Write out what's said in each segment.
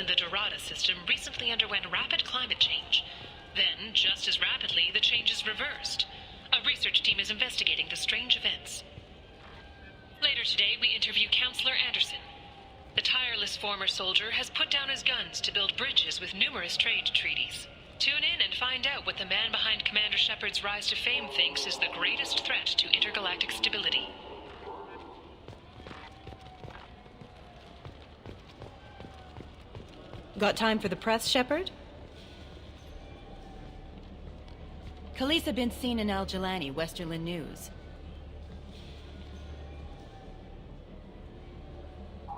in the Dorada system recently underwent rapid climate change. Then, just as rapidly, the change is reversed. A research team is investigating the strange events. Later today, we interview Counselor Anderson. The tireless former soldier has put down his guns to build bridges with numerous trade treaties. Tune in and find out what the man behind Commander Shepard's rise to fame thinks is the greatest threat to intergalactic stability. Got time for the press, Shepard? Khaleesa been seen in Al Jalani, Westerland News.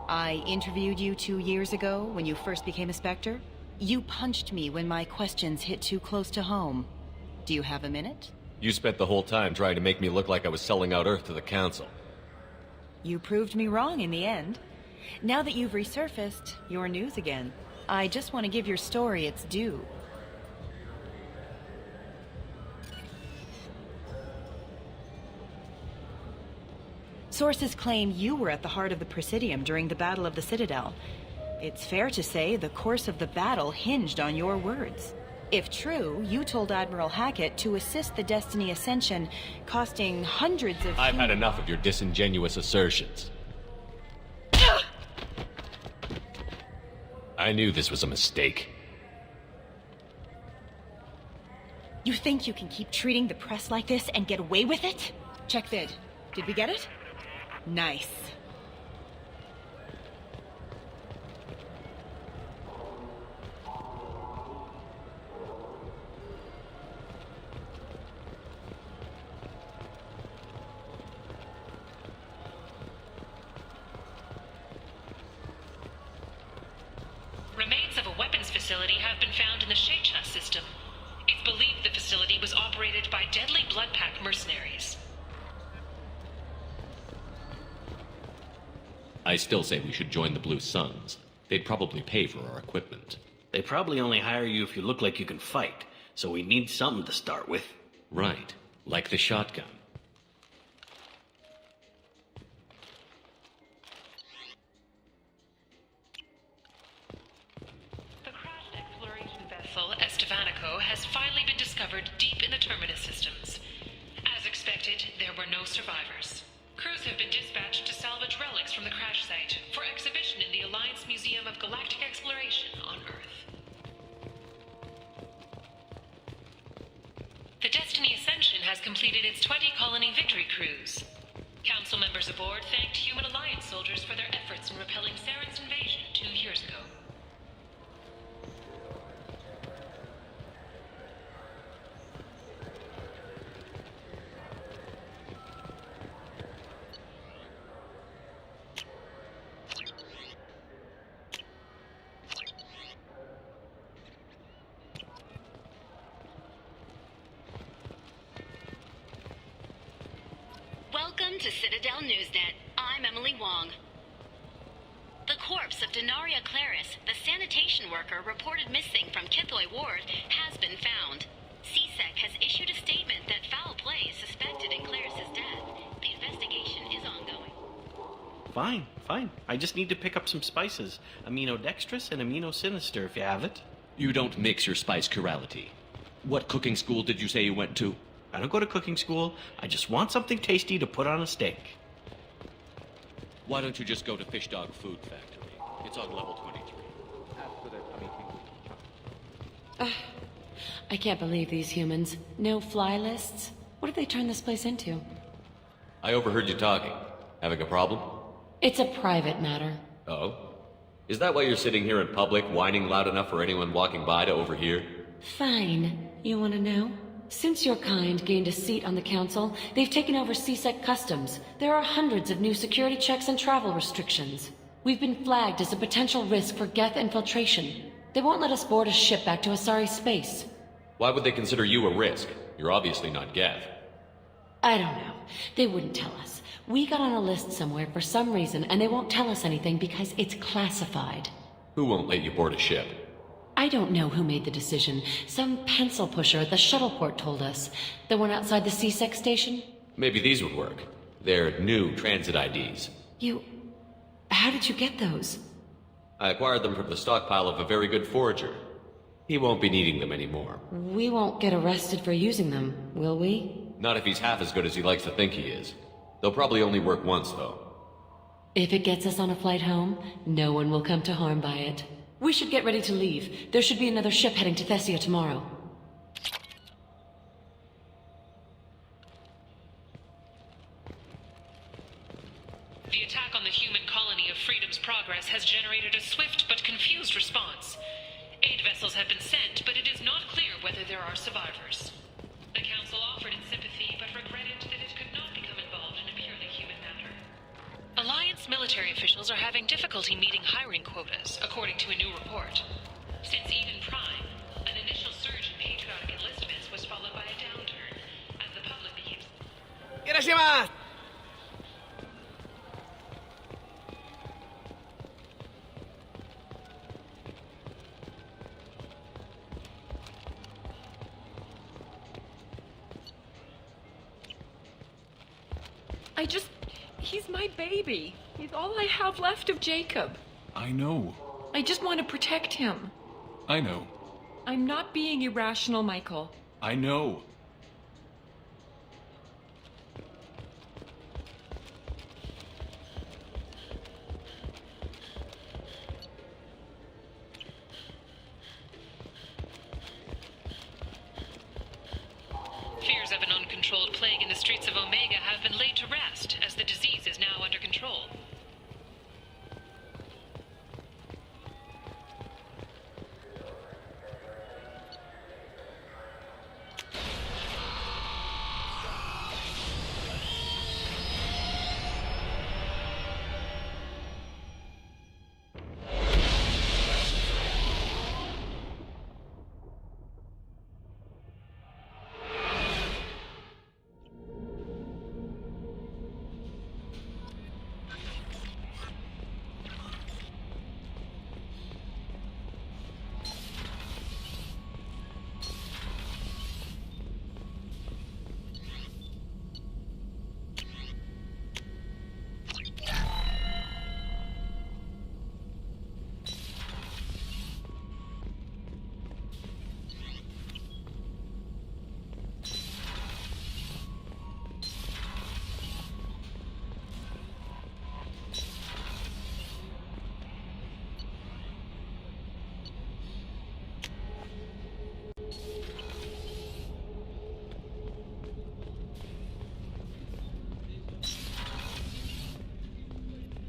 I interviewed you 2 years ago when you first became a Spectre. You punched me when my questions hit too close to home. Do you have a minute? You spent the whole time trying to make me look like I was selling out Earth to the Council. You proved me wrong in the end. Now that you've resurfaced, you're news again. I just want to give your story its due. Sources claim you were at the heart of the Presidium during the Battle of the Citadel. It's fair to say the course of the battle hinged on your words. If true, you told Admiral Hackett to assist the Destiny Ascension, costing hundreds of... I've had enough of your disingenuous assertions. I knew this was a mistake. You think you can keep treating the press like this and get away with it? Check vid. Did we get it? Nice. Remains of a weapons facility have been found in the Shecha system. It's believed the facility was operated by deadly blood pack mercenaries. I still say we should join the Blue Suns. They'd probably pay for our equipment. They probably only hire you if you look like you can fight, so we need something to start with. Right, like the shotgun. The crashed exploration vessel Estevanico has finally been discovered deep in the Terminus systems. As expected, there were no survivors. Crews have been dispatched to salvage relics from the crash site for exhibition in the Alliance Museum of Galactic Exploration on Earth. The Destiny Ascension has completed its 20-colony victory cruise. Council members aboard thanked Human Alliance soldiers for their efforts in repelling Saren's invasion 2 years ago. Welcome to Citadel Newsnet. I'm Emily Wong. The corpse of Denaria Claris, the sanitation worker reported missing from Kithoy Ward, has been found. CSEC has issued a statement that foul play is suspected in Claris's death. The investigation is ongoing. Fine. I just need to pick up some spices. Aminodextrous and aminosinister if you have it. You don't mix your spice chirality. What cooking school did you say you went to? I don't go to cooking school. I just want something tasty to put on a steak. Why don't you just go to Fish Dog Food Factory? It's on level 23. I can't believe these humans. No fly lists? What have they turned this place into? I overheard you talking. Having a problem? It's a private matter. Oh? Is that why you're sitting here in public, whining loud enough for anyone walking by to overhear? Fine. You want to know? Since your kind gained a seat on the council, they've taken over CSEC customs. There are hundreds of new security checks and travel restrictions. We've been flagged as a potential risk for Geth infiltration. They won't let us board a ship back to Asari space. Why would they consider you a risk? You're obviously not Geth. I don't know. They wouldn't tell us. We got on a list somewhere for some reason, and they won't tell us anything because it's classified. Who won't let you board a ship? I don't know who made the decision. Some pencil pusher at the shuttleport told us. The one outside the CSEC station? Maybe these would work. They're new transit IDs. How did you get those? I acquired them from the stockpile of a very good forager. He won't be needing them anymore. We won't get arrested for using them, will we? Not if he's half as good as he likes to think he is. They'll probably only work once, though. If it gets us on a flight home, no one will come to harm by it. We should get ready to leave. There should be another ship heading to Thessia tomorrow. The attack on the human colony of Freedom's Progress has generated a swift but confused response. Aid vessels have been sent, but it is not clear whether there are survivors. The Council offered its sympathy, but regretted that it could not become involved in a purely human matter. Alliance military officials are having difficulty meeting hiring quotas, according to a new report. Since Eden Prime, an initial surge in patriotic enlistments was followed by a downturn, as the public became... Gracias. He's my baby. He's all I have left of Jacob. I know. I just want to protect him. I know. I'm not being irrational, Michael. I know. Fears of an uncontrolled plague in the streets of Omega have been laid to rest, as the disease is now under control.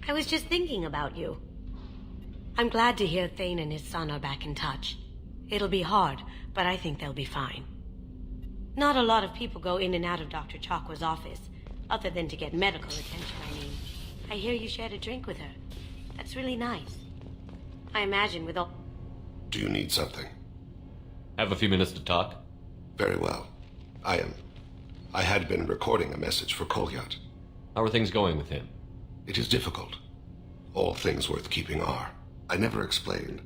I was just thinking about you. I'm glad to hear Thane and his son are back in touch. It'll be hard, but I think they'll be fine. Not a lot of people go in and out of Dr. Chakwa's office, other than to get medical attention, I mean. I hear you shared a drink with her. That's really nice. I imagine with all... Do you need something? Have a few minutes to talk? Very well. I had been recording a message for Kolyat. How are things going with him? It is difficult. All things worth keeping are. I never explained.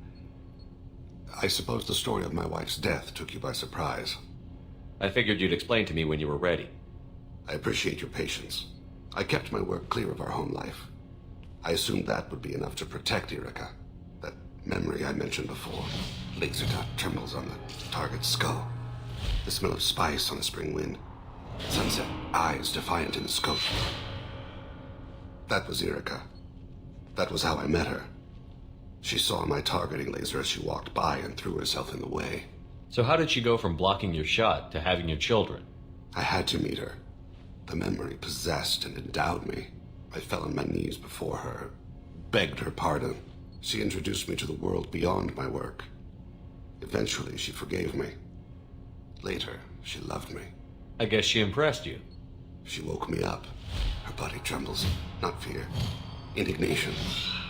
I suppose the story of my wife's death took you by surprise. I figured you'd explain to me when you were ready. I appreciate your patience. I kept my work clear of our home life. I assumed that would be enough to protect Erica. That memory I mentioned before. Laser dot trembles on the target's skull. The smell of spice on the spring wind. Sunset eyes defiant in the scope. That was Erica. That was how I met her. She saw my targeting laser as she walked by and threw herself in the way. So how did she go from blocking your shot to having your children? I had to meet her. The memory possessed and endowed me. I fell on my knees before her, begged her pardon. She introduced me to the world beyond my work. Eventually, she forgave me. Later, she loved me. I guess she impressed you. She woke me up. Her body trembles, not fear. Indignation.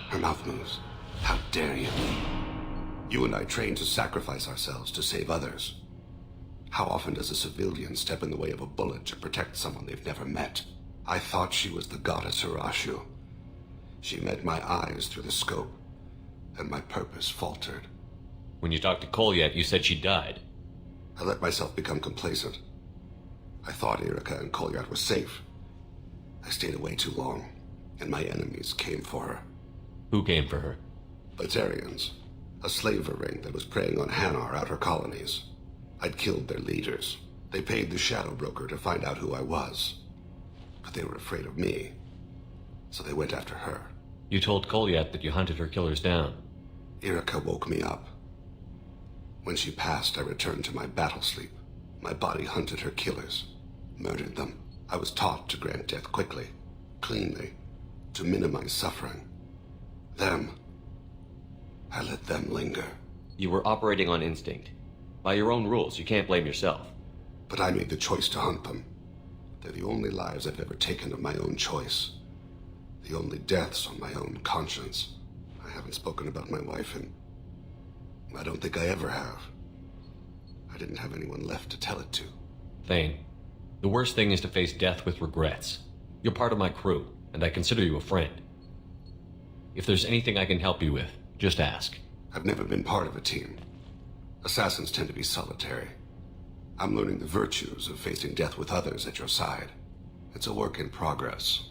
Her mouth moves. How dare you? You and I trained to sacrifice ourselves to save others. How often does a civilian step in the way of a bullet to protect someone they've never met? I thought she was the goddess Hirashu. She met my eyes through the scope, and my purpose faltered. When you talked to Kolyat, you said she died. I let myself become complacent. I thought Erica and Kolyat were safe. I stayed away too long, and my enemies came for her. Who came for her? Letarians. A slaver ring that was preying on Hanar outer colonies. I'd killed their leaders. They paid the Shadow Broker to find out who I was. But they were afraid of me. So they went after her. You told Kolyat that you hunted her killers down. Irika woke me up. When she passed, I returned to my battle sleep. My body hunted her killers, murdered them. I was taught to grant death quickly, cleanly, to minimize suffering. I let them linger. You were operating on instinct. By your own rules, you can't blame yourself. But I made the choice to hunt them. They're the only lives I've ever taken of my own choice. The only deaths on my own conscience. I haven't spoken about my wife, and I don't think I ever have. I didn't have anyone left to tell it to. Thane, the worst thing is to face death with regrets. You're part of my crew, and I consider you a friend. If there's anything I can help you with, just ask. I've never been part of a team. Assassins tend to be solitary. I'm learning the virtues of facing death with others at your side. It's a work in progress.